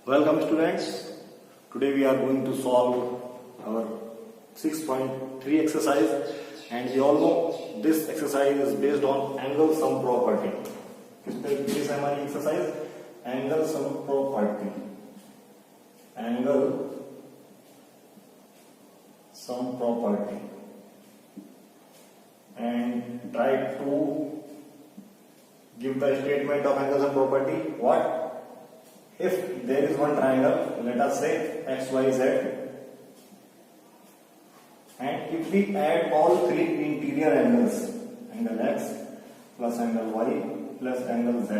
Welcome students. Today we are going to solve our 6.3 exercise, and we all know this exercise is based on angle sum property. किस पे base है हमारी exercise? Angle sum property. Angle sum property and try to give the statement of angle sum property. What? If there is one triangle, let us say x, y, z, and if we add all three interior angles, angle x plus angle y plus angle z,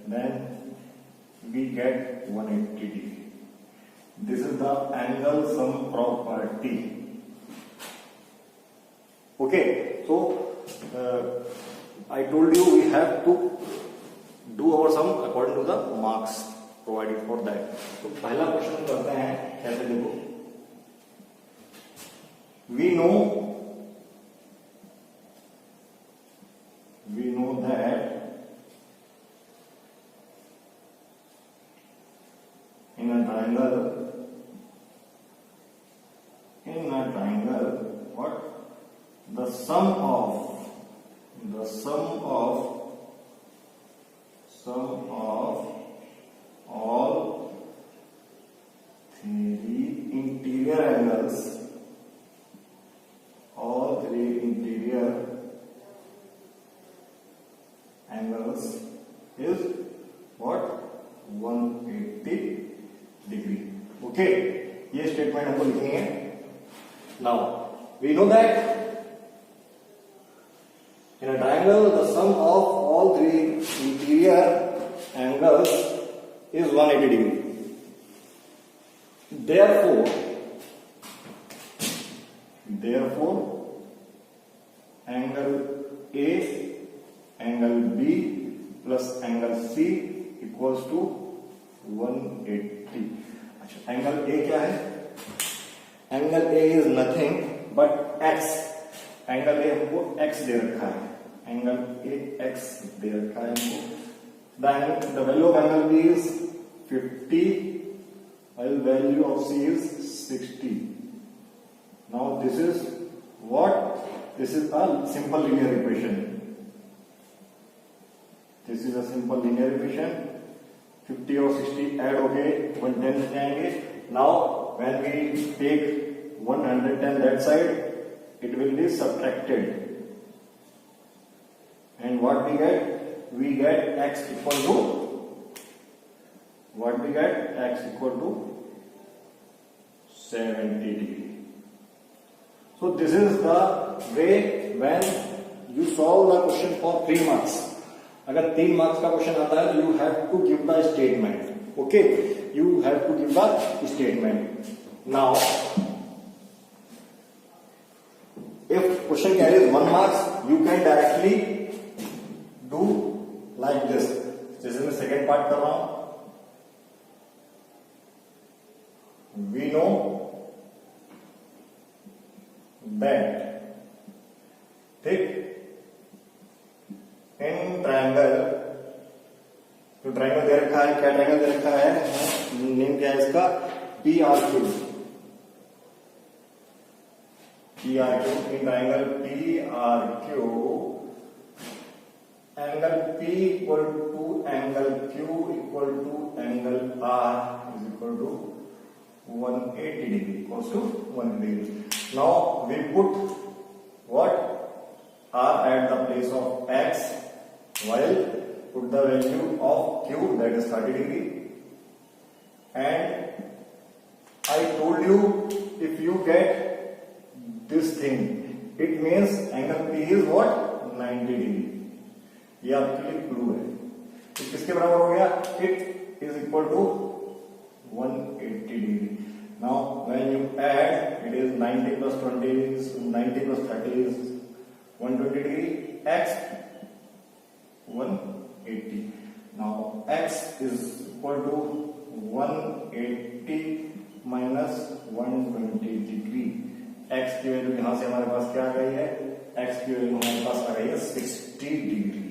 then we get 180 degree. This is the angle sum property. Okay, so I told you we have to do our sum according to the marks provided for that. तो पहला question करते हैं, कैसे देखो. We know that in a triangle, what? The sum of all three interior angles, is what? 180 degree. Okay, ये statement हमको लिखेंगे. Now we know that in a triangle the sum of all three interior angles is 180 degree. Therefore angle A, angle B plus angle C equals to 180. अच्छा, angle A क्या है? Angle A is nothing but x. Angle A हमको x दे रखा है. Angle A x दे रखा है हमको. The value of angle B is 50, while value of C is 60. Now this is what? This is a simple linear equation. This is a simple linear equation. 50 और 60 add हो गए, 110 जाएंगे. Now when we take 110 that side, it will be subtracted. And what we get? We get x equal to what? We get x equal to 70 degree. So this is the way when you solve the question for 3 marks. अगर 3 marks का question आता है तो you have to give the statement. Okay, you have to give the statement. Now if question carries 1 marks, you can directly do like this. जैसे मैं second part कर रहा हूं. We know that ठीक इन ट्रायंगल, जो triangle दे रखा है, क्या ट्रायंगल दे रखा है, नेम क्या है इसका? PRQ. In triangle PRQ, angle P equal to angle Q equal to angle R is equal to 180 degree, equals to 180 degree. Now we put what? R at the place of X, while put the value of Q, that is 30 degree. And I told you, if you get this thing, it means angle P is what? 90 degree. ये आपके लिए clue है. तो किसके बराबर हो गया? It is equal to 180 degree. Now when you add, it is 90 plus 20 is 90 plus 30 is 120 degree. X 180. Now x is equal to 180 minus 120 degree. x की वैल्यू यहां से हमारे पास क्या आ गई है? x की वैल्यू हमारे पास आ गई है 60 degree.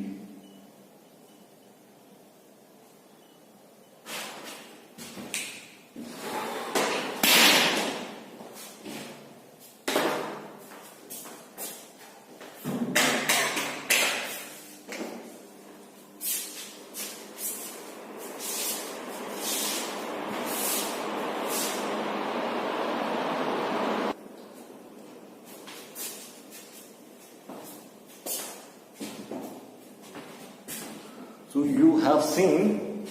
have seen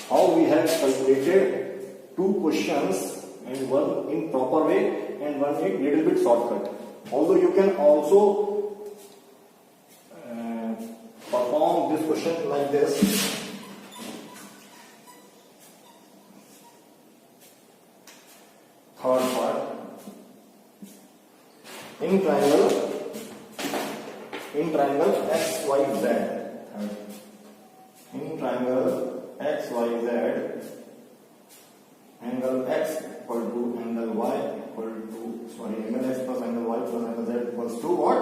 how we have calculated two questions, and one in proper way and one in little bit shortcut. Although you can also perform this question like this. Third part, in triangle XYZ. In triangle XYZ, angle X equal to angle Y equal to, angle X plus angle Y plus angle Z equals to what?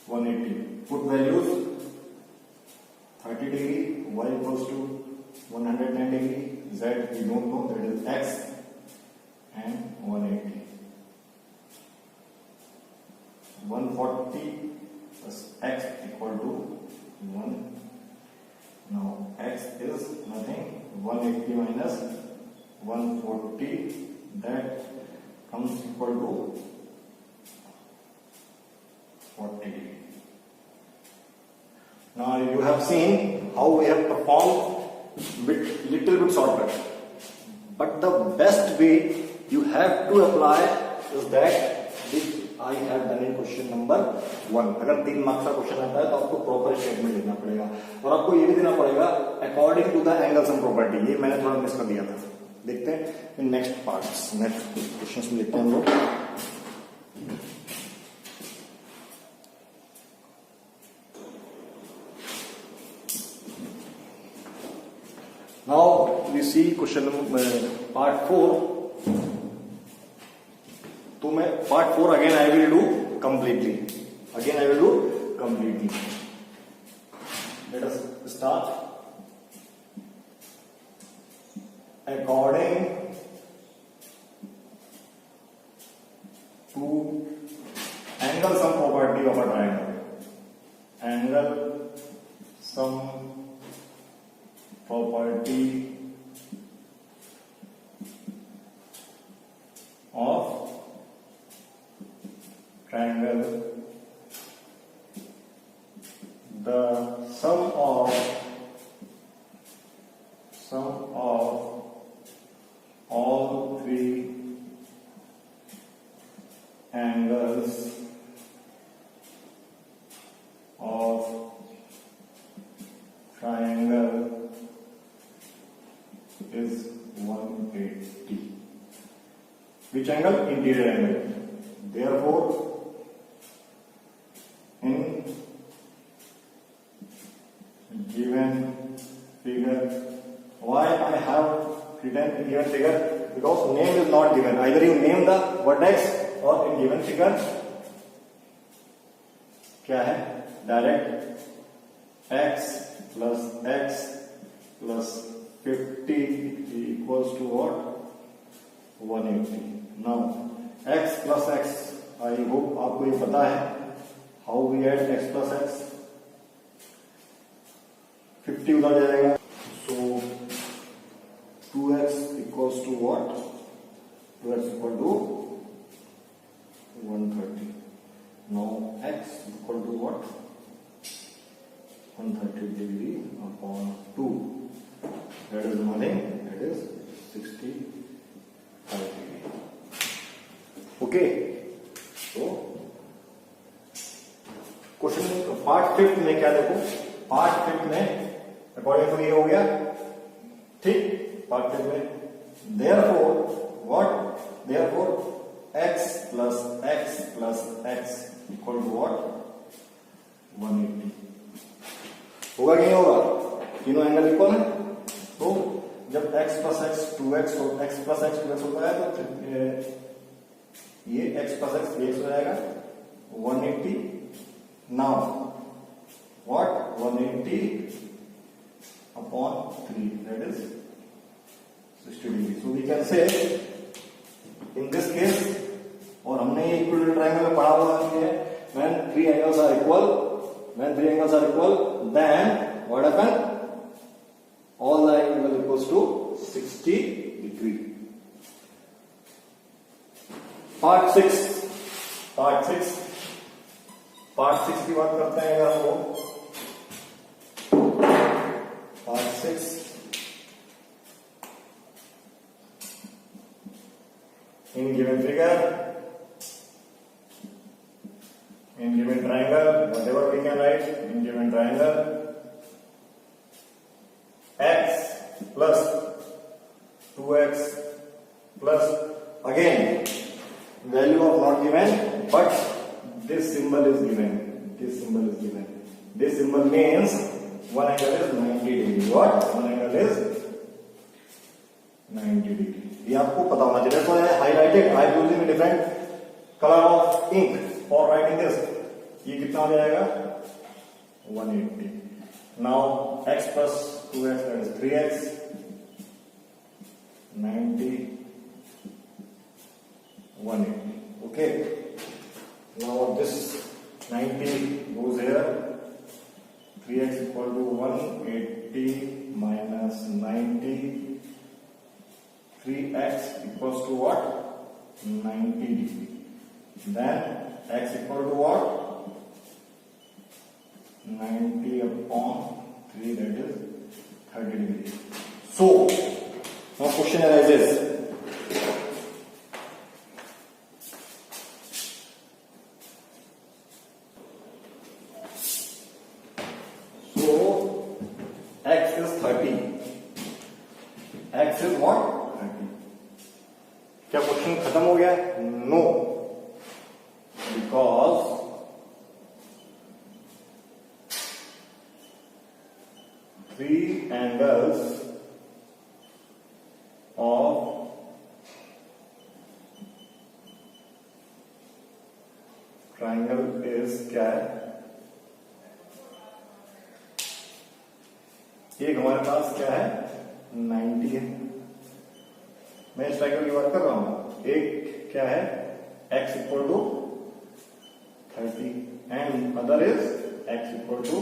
180. Put values 30 degree, Y equals to 110 degree, Z we don't know, that is X, and 180. 140 plus X equal to 1. Now X is nothing, 180 minus 140, that comes equal to 40. Now you have seen how we have performed little bit shortcut, but the best way you have to apply is that which I have done in question number 1. अगर 3 marks का question आता है तो आपको proper statement लिखना पड़ेगा, और आपको ये भी देना पड़ेगा according to the angles and property. ये मैंने थोड़ा मिस कर दिया था. देखते हैं नेक्स्ट पार्ट्स, नेक्स्ट क्वेश्चंस में लिखते हैं हम लोग. Now we see question part 4. तो मैं part 4 again I will do completely. Let us start. According to angle sum property of a triangle. Angle sum property of triangle, the sum of all three angles of triangle is 180. Which angle? Interior angle. Therefore, in given figure, why I have written in given figure? Because name is not given. Either you name the vertex or in given figure क्या है? Direct x plus 50 equals to what? 180. Now x plus x, I hope आपको ये पता है how we add x plus x. 50 उधर जाएगा, so 2x equals to what? 2x equal to 130. Now x equal to what? 130 degree upon 2. That is nothing. That is 65 degree. Okay. So question part 5 में क्या देखो? Part 5 में according to ये हो गया, ठीक. पार्ट 5 में therefore what? Therefore x plus x equal to what? 180. होगा कि नहीं होगा? तीनों एंगल इक्वल है, तो जब x plus x 2x हो, x plus x 2x होता है तो ये x plus x 3x हो जाएगा 180. Now what? 180 upon 3, that is 60 degree. So we can say in this case, और हमने ये इक्विलेटरल ट्रायंगल में पढ़ा हुआ है, when three angles are equal, then what happen? All the angle equals to 60 degree. Part 6 की बात करते हैं. अगर हम 6 in given figure, in given triangle, whatever we can write in given triangle, x plus 2x plus, again value of not given, but this symbol is given. This symbol is given. This symbol means one angle is 90 degree. What? One angle is 90 degree. ये आपको पता होना चाहिए. So I highlighted. I am using a different color of ink for writing this. ये कितना हो जाएगा? 180. Now x plus 2x, that is 3x. 90, 180. Okay. Now this 90 goes here. 3x equal to 180 minus 90. 3x equals to what? 90 degree. Then x equal to what? 90 upon 3, that is 30 degree. So now question arises. So x is 30. X is what? 30. क्या question खत्म हो गया? No, because three angles of triangle is क्या है? एक हमारे पास क्या है? 90 है. मैं इस ट्रायंगल की बात कर रहा हूं. एक क्या है? x equal to 30 and other is x equal to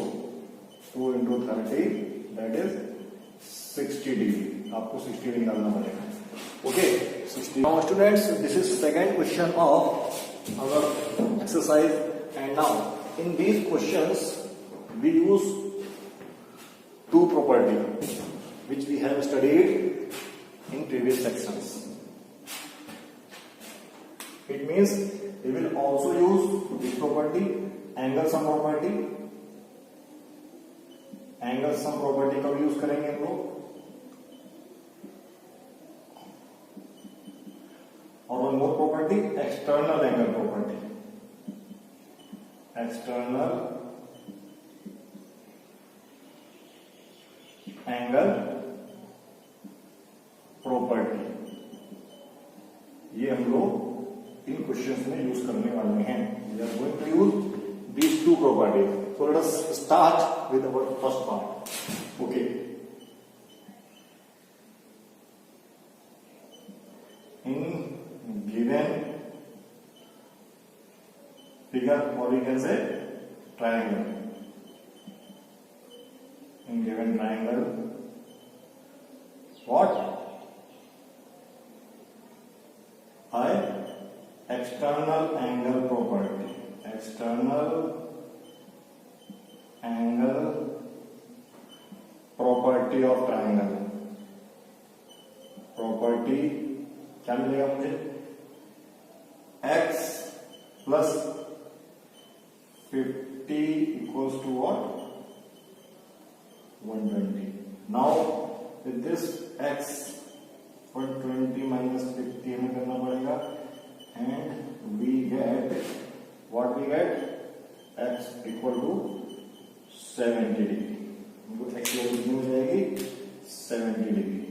2 into 30, that is 60 degree. आपको 60 डिग्री डालना पड़ेगा. Okay, 60. Now students, this is second question of our exercise, and now in these questions we use two property which we have studied in previous sections. It means we will also use this property, angle sum property. Angle sum property का भी use करेंगे हम लोग, और one more property, external angle property. External angle property, ये हम लोग इन questions में यूज करने वाले हैं. We are going to use these two properties. So let us start with our first part. Okay. In given figure, or we can say triangle. In given triangle, what? I external angle property. External angle property of triangle. Property क्या मिलेगा मुझे? x plus 50 equals to what? 120. Now with this x 120 minus 50 हमें करना पड़ेगा, and we get what we get? x equal to 70 degree. हमको x की value कितनी मिल जाएगी? 70 degree.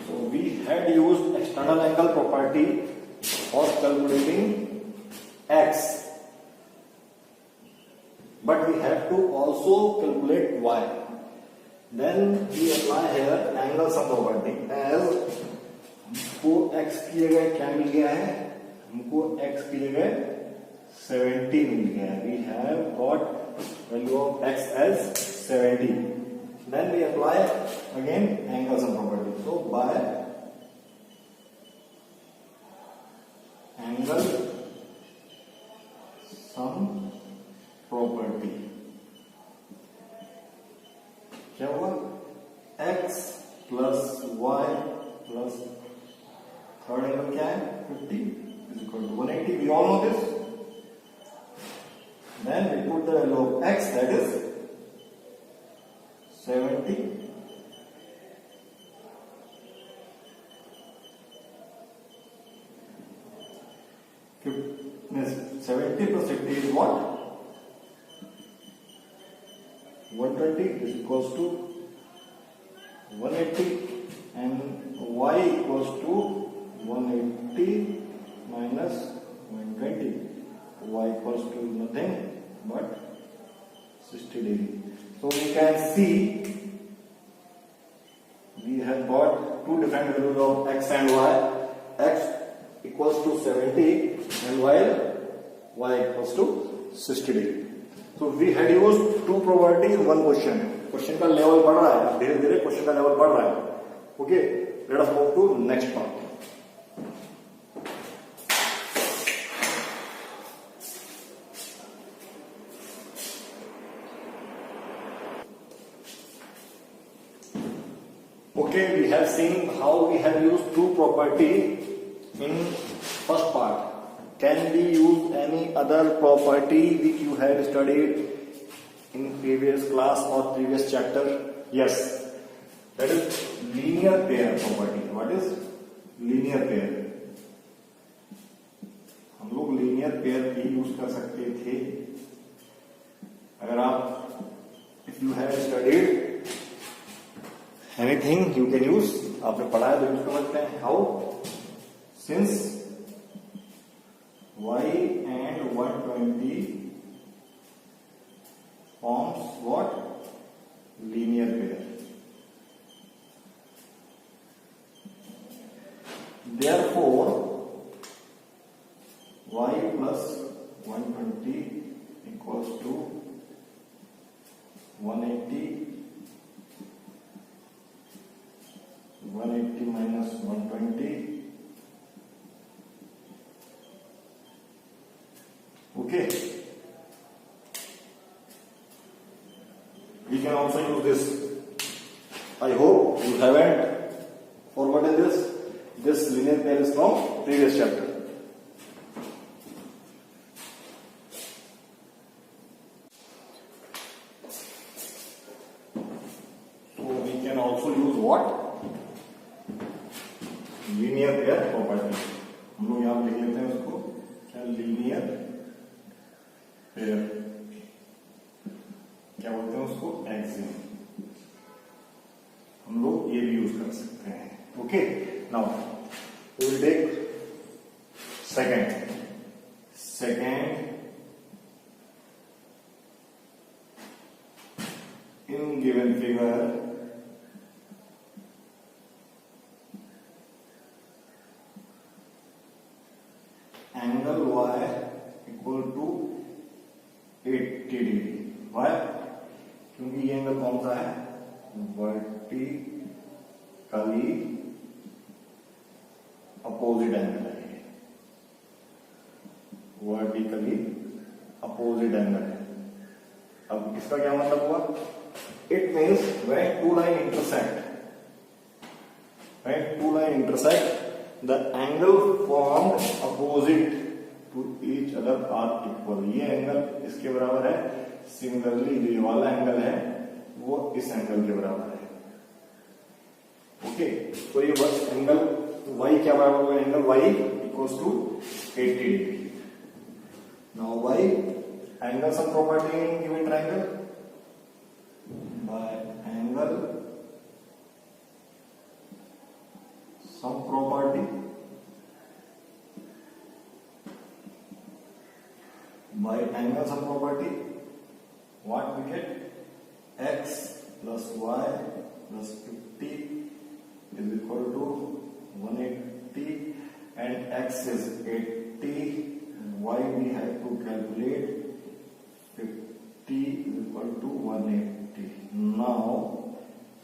So we had used external angle property for calculating x, but we have to also calculate y. Then we apply here angle sum property. As हमको x की जगह क्या मिल गया है? हमको x की जगह 70 मिल गया है. We have got value of x as 70. Then we apply again angle sum property. So by angle sum property, क्या हुआ, x plus y plus third angle क्या है 50 is equal to 180. We all know this. Then we put the value of x, that is 70. Means 70 plus 50 is what? 120 is equals to 180 and y equals to 180 minus 120. Y equals to nothing but 60 degree. So we can see we have got two different values of x and y. X equals to 70 and y equals to 60 degree. So we had used two properties in one question. Question का level बढ़ रहा है, धीरे धीरे question का level बढ़ रहा है. Okay, let us move to next part. Okay, we have seen how we have used two property in first part. Can we use any other property which you had studied in previous class or previous chapter? Yes, that is linear pair property. What is linear pair? हम लोग linear pair भी use कर सकते थे. अगर आप if you have studied anything you can use, आपने पढ़ा है तो यूज कर सकते हैं. How? Since y and 120 forms what? Linear pair. Therefore y plus 120 equals to 180 minus 120. Okay. We can also use this. I hope you haven't forgotten this. This linear pair is from previous chapter. So we can also use what? Linear pair property. हम लोग यहां लिख लेते हैं उसको क्या, linear pair. क्या बोलते हैं उसको, एक्सियम. हम लोग ये भी यूज कर सकते हैं. Okay, now we will take second in given figure angle y equal to 80 degree. Why? क्योंकि ये एंगल कौन सा है, वर्टिकली अपोजिट एंगल है. वर्टिकली अपोजिट एंगल है. अब इसका क्या मतलब हुआ? It means when two line intersect the angle formed opposite to each other are equal. ये एंगल इसके बराबर है. सिमिलरली जो ये वाला एंगल है वो इस एंगल के बराबर है. ओके, तो ये बस एंगल y क्या बराबर होगा, angle y equals to 80 degree. Now y angle sum property in given triangle by angle some property by angle some property, what we get, x plus y plus 50 is equal to 180 and x is 80 and y we have to calculate 50 is equal to 180. now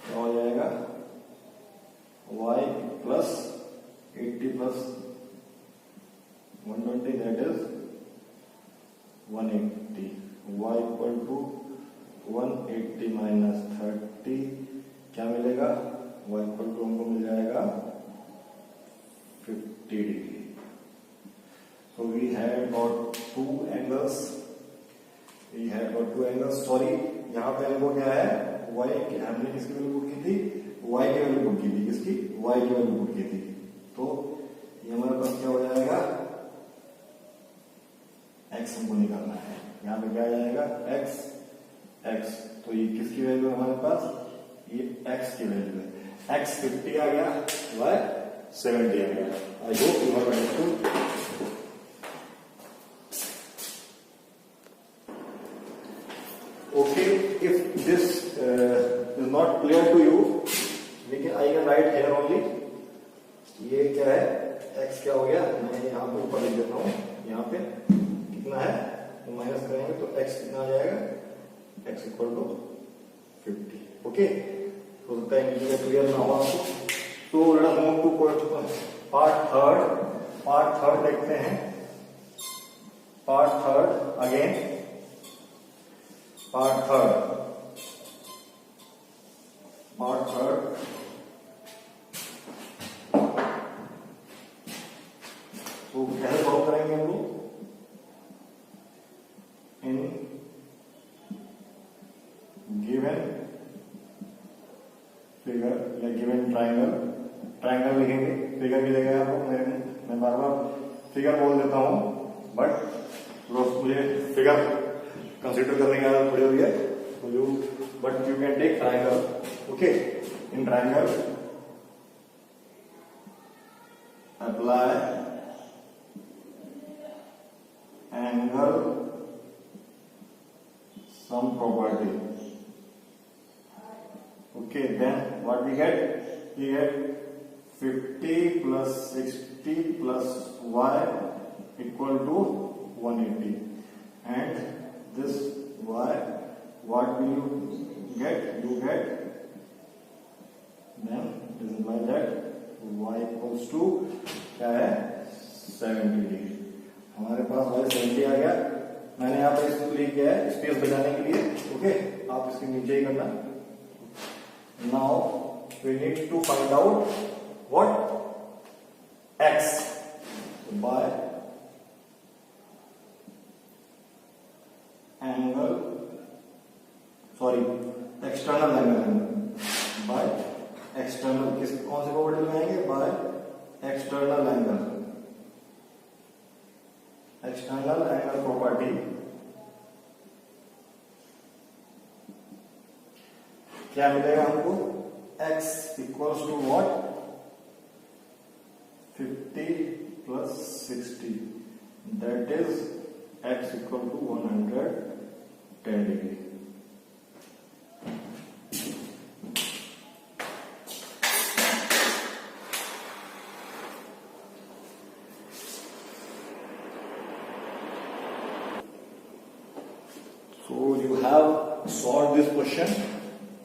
क्या हो जाएगा, y plus 80 plus 120 that is 180. y equal to 180 minus 30 Y हमने किसकी value put की थी, Y की value put की थी, किसकी, वाई की वैल्यू पुट की थी। तो ये हमारे पास क्या हो जाएगा, एक्स हमको निकालना है, यहाँ पे क्या आ जाएगा एक्स एक्स। तो ये किसकी वैल्यू है हमारे पास, ये एक्स की वैल्यू है, एक्स 50 आ गया, वाई 70 आ गया। I hope you have understood. Okay, if this is not clear to you, I can write here only. ये क्या है, x क्या हो गया, मैं यहाँ पे ऊपर लिख देता हूँ, यहाँ पे कितना है तो माइनस करेंगे तो x कितना आ जाएगा, x इक्वल टू 50। ओके, हो सकता है क्लियर ना हो आपको। तो let us move to part third देखते हैं। Part third again, part third तो कैसे सॉल्व करेंगे हम लोग, इन गिवन फिगर या गिवन ट्राइंगल लिखेंगे, फिगर की जगह आप मैं बार बार फिगर बोल देता हूं, बट मुझे फिगर कंसिडर करने की आदत थोड़ी हुई है, तो but you can take triangle. Okay, in triangle apply angle sum property. Okay, then what we get 50 plus 60 plus y equal to 180, and this y, what will you get, then this is by that y equals to क्या है 70 degree. हमारे पास y 70 आ गया, मैंने यहाँ पर इसको लिख किया है स्पेस बचाने के लिए। ओके, आप इसके नीचे ही करना। Now we need to find out what x by angle, sorry, external angle by external, किस कौन से प्रॉपर्टी लगाएंगे, by external angle प्रॉपर्टी। क्या मिलेगा हमको, x equals to what 50 plus 60, that is x equal to 110 degree। So you have solved this question.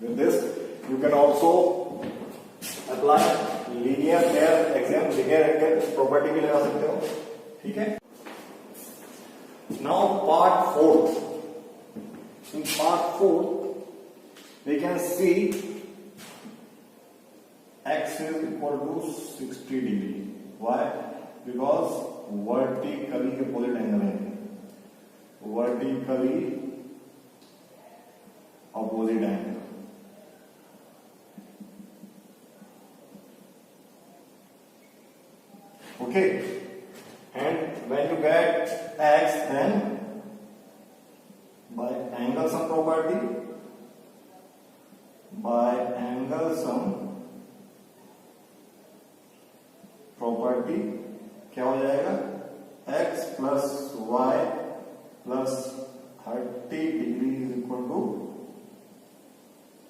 With this you can also apply linear pair axiom, linear angle property भी लगा सकते हो। ठीक है, now part fourth. In part fourth we can see x is equal to 60 degree. Why, because vertically opposite angle है, vertically opposite angle. Okay, and when you get x, then by angle sum property, क्या हो जाएगा, x plus y plus 30 degree is equal to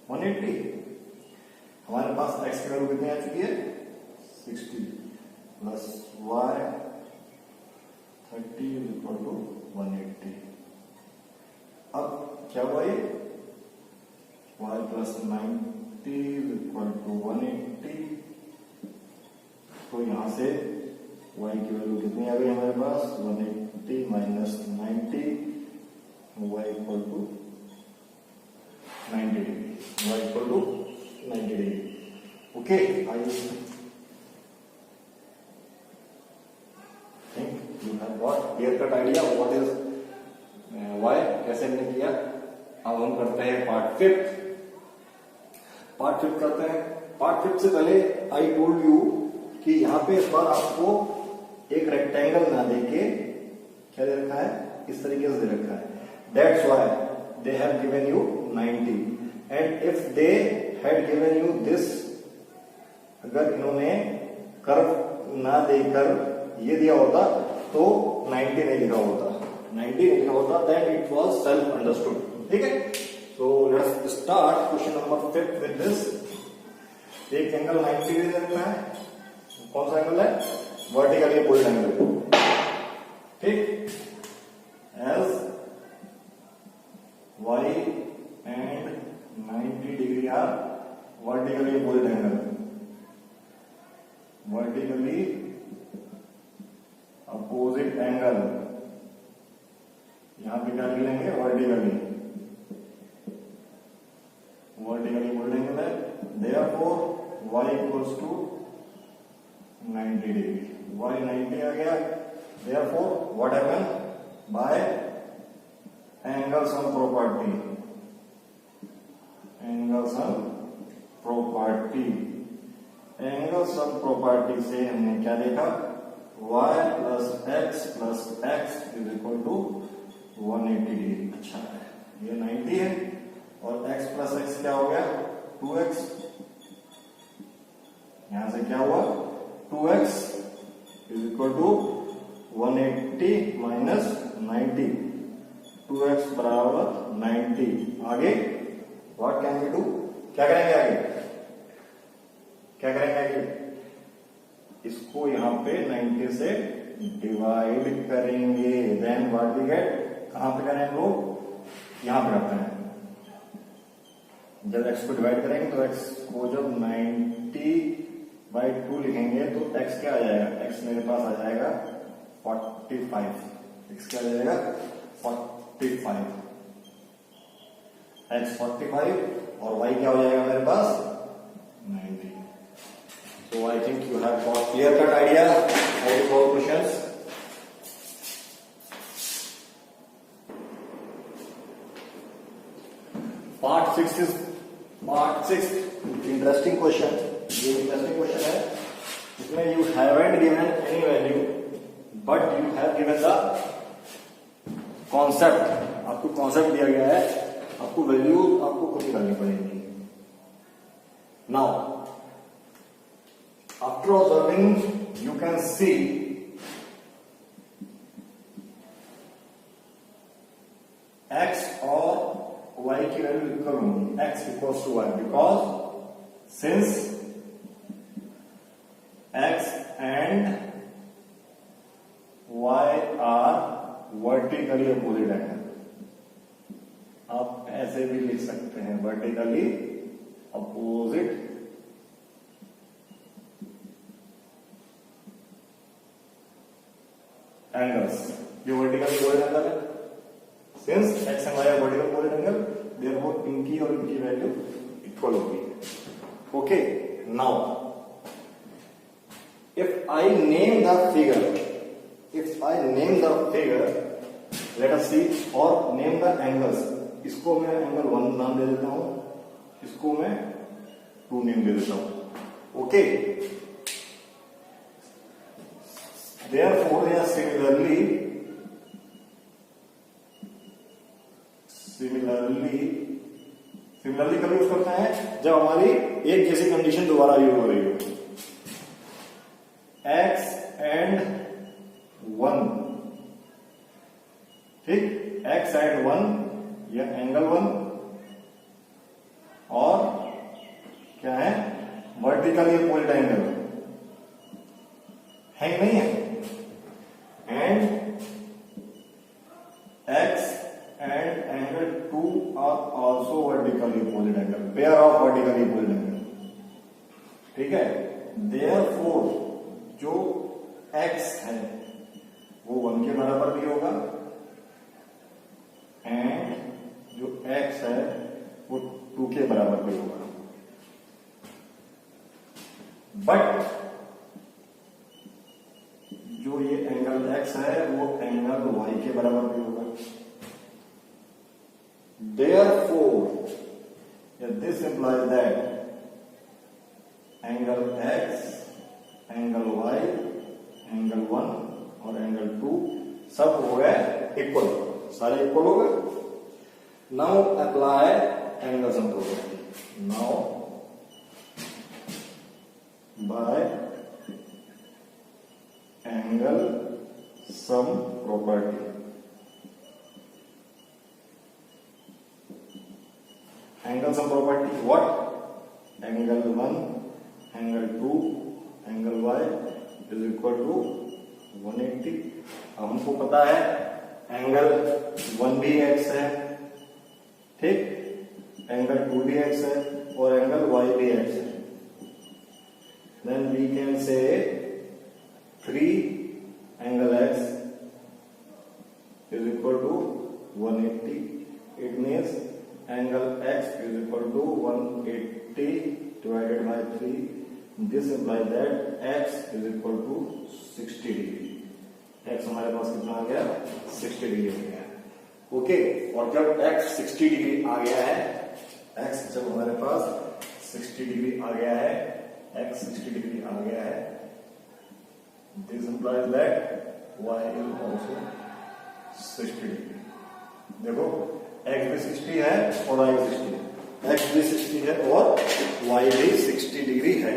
180। हमारे पास x की value कितनी आ चुकी है, 60 plus y 30 is equal to 180। अब क्या हुआ ये, y plus 90 is equal to 180। तो यहां से y की वैल्यू कितनी आ गई हमारे पास, 180 minus 90, y equal to 90 degree, y equal to 90 degree. Okay, I you have got clear cut idea what is why, कैसे हमने किया। अब हम करते हैं पार्ट फिफ्थ। पार्ट फिफ्थ करते हैं। पार्ट फिफ्थ से पहले आई टोल्ड यू कि यहाँ पे इस बार आपको एक रेक्टेंगल ना देके क्या दे रखा है, इस तरीके से दे रखा है। That's why they have given you 90 and if they had given you this, अगर इन्होंने कर्व ना देकर ये दिया होता तो 90 नहीं लिखा होता, 90 नहीं लिखा होता, then it was self understood. ठीक है, so let's start question number 5 with this. एक एंगल 90 डिग्री रखना है, कौन सा एंगल है, वर्टिकली अपोजिट एंगल। ठीक, as y and 90 degree are vertically opposite angle, vertically opposite angle, यहां पे क्या लिख लेंगे, वर्टिकली, वर्टिकली opposite angle है, therefore y equals to 90 degree, y 90 आ गया, therefore what happened, by angle sum property, angle sum property, angle sum property से हमने क्या देखा, y plus x is equal to 180 degree. अच्छा है, ये 90 है और x प्लस एक्स क्या हो गया, 2x, यहां से क्या हुआ, 2x is equal to 180 minus 90, 2x बराबर 90। आगे व्हाट कैन वी डू, क्या करेंगे आगे, क्या करेंगे आगे, इसको यहां पे 90 से डिवाइड करेंगे, देन व्हाट वी गेट, कहां पे करें हम लोग, यहां पे करते हैं। जब x को डिवाइड करेंगे तो x को जब 90/2 लिखेंगे तो x क्या आ जाएगा, x मेरे पास आ जाएगा 45, x क्या आ जाएगा 45, x 45 और y क्या हो जाएगा मेरे पास 90। So I think you have got clear-cut idea how to solve questions. Part 6 is interesting question. ये interesting question है, इसमें you haven't given any value, but you have given the concept. आपको concept दिया गया है, आपको value आपको खुद निकालनी पड़ेगी। Now after observing you can see x और y की वैल्यू इक्वल होंगी, x equals to y, because since x and y are vertically opposite angle. आप ऐसे भी लिख सकते हैं, वर्टिकली अपोजिट एंगल्स, ये वर्टिकली अपोजिट एंगल है, since x and y are vertical opposite angle, therefore इनकी और इनकी वैल्यू इक्वल होगी। Okay, now if I name the figure, let us see, और नेम द एंगल्स, इसको मैं एंगल 1 नाम दे देता हूं, इसको मैं 2 नेम दे देता हूं। ओके, therefore या similarly कब यूज करते हैं, जब हमारी एक जैसी कंडीशन दोबारा यूज हो रही हो, x एंड 1, ठीक, x एंड 1 या एंगल 1 और क्या है, वर्टिकली अपोजिट एंगल है, नहीं है, and x and angle 2 are also vertically opposite angle, pair of vertically opposite angle। ठीक है, therefore जो x है वो 1 के बराबर भी होगा एंड जो x है वो 2 के बराबर भी होगा, बट जो ये एंगल x है वो एंगल y के बराबर भी होगा। Therefore, this implies that angle x, angle y, angle 1 और एंगल 2 सब हो गए इक्वल, सारे इक्वल हो गए। Now apply angle sum property. Now by angle sum property, angle sum property what? Angle 1, angle 2, angle y is equal to 180। अब हमको पता है एंगल 1 भी x है, ठीक, एंगल 2 भी x है और एंगल y भी x है। Then we can say 3 angle x is equal to 180। It means angle x is equal to 180 divided by 3. This implies that x is equal to 60 degree. x हमारे पास कितना आ गया? 60 degree आ गया। Okay, और जब x 60 degree आ गया है, x जब हमारे पास 60 डिग्री आ गया है, x 60 डिग्री आ गया है, this implies that y is also 60 degree. देखो x भी 60 है और y भी 60 है, x भी 60 है और y भी 60 डिग्री है।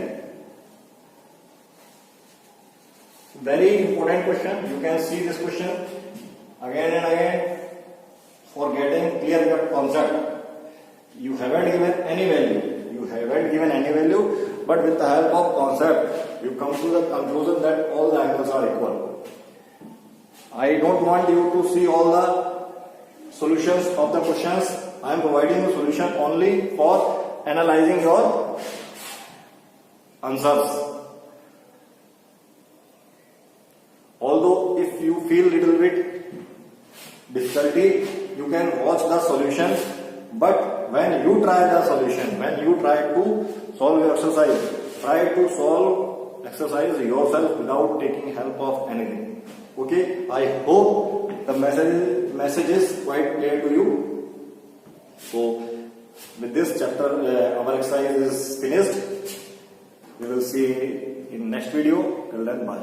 Very important question. You can see this question again and again for getting clear-cut concept. You haven't given any value. You haven't given any value, but with the help of concept, you come to the conclusion that all the angles are equal. I don't want you to see all the solutions of the questions. I am providing you solution only for analyzing your answers. Although if you feel little bit difficulty, you can watch the solution, but when you try the solution, when you try to solve your exercise, try to solve exercise yourself without taking help of anything. Okay, I hope the message is quite clear to you. So with this chapter our exercise is finished. We will see in next video. Till then, bye.